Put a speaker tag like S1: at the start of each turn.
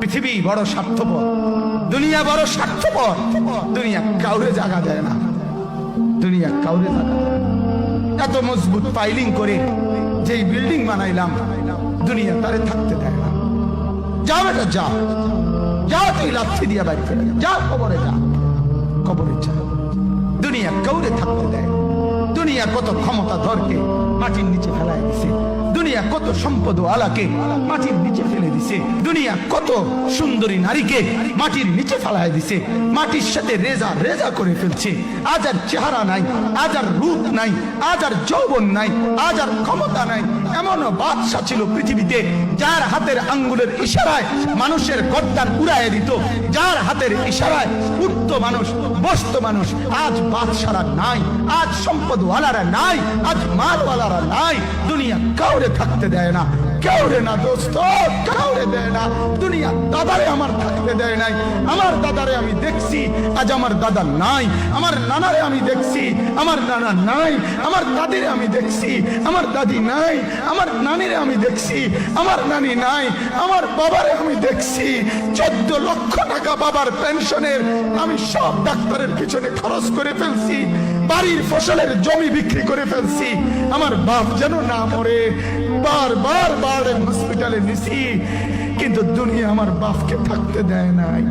S1: পৃথিবী বড় স্বার্থপর, দুনিয়া বড় স্বার্থপর। দুনিয়া কাউরে জায়গা দেয় না, দুনিয়া কাউরে জায়গা দেয় না। এত মজবুত পাইলিং করে যেই বিল্ডিং বানাইলাম, দুনিয়া তারে থাকতে দেয় না। যা বেটা যা, যা তুই লাথি দিয়া বাইর ফেলে যা, কবরে যা, কবরে যা। দুনিয়া কাউরে থাকতে দেয়। দুনিয়া কত ক্ষমতা ধরকে মাটির নিচে ফেলায় দিছে, দুনিয়া কত সম্পদ আলাকে মাটির নিচে ফেলে দিছে, দুনিয়া কত সুন্দরী নারীকে মাটির নিচে ফেলায় দিছে, মাটির সাথে রেজা রেজা করে ফেলছে। আজ আর চেহারা নাই, আজ আর রূপ নাই, আজ আর যৌবন নাই, আজ আর ক্ষমতা নাই। এমন বাদশা ছিল পৃথিবীতে যার হাতের আঙ্গুলের ইশারায় মানুষের গর্দান উড়াইয়া দিত, যার হাতের ইশারায় উঠত মানুষ, বসত মানুষ। আজ বাদশারা নাই, আজ সম্পদওয়ালারা নাই, আজ মালওয়ালারা নাই। দুনিয়া কাউরে থাকতে দেয় না, কাউরে না দোস্ত, কাউরে দেয় না। দুনিয়া দাদারে আমার থাকতে দেয় নাই। আমার দাদারে আমি দেখছি, আজ আমার দাদা নাই। আমার নানারে আমি দেখছি, আমার নানা নাই। আমার দাদিরে আমি দেখছি, আমার দাদি নাই। আমার নানিরে আমি দেখছি, আমার নানি নাই। আমার বাবারে আমি দেখছি, 14 লক্ষ টাকা বাবার পেনশনের আমি সব ডাক্তারের পিছনে খরচ করে ফেলছি, বাড়ির ফসলের জমি বিক্রি করে ফেলছি। আমার বাপ যেন না মরে বারবার হসপিটালে নিছি, কিন্তু দুনিয়া আমার বাপকে থাকতে দেয় নাই।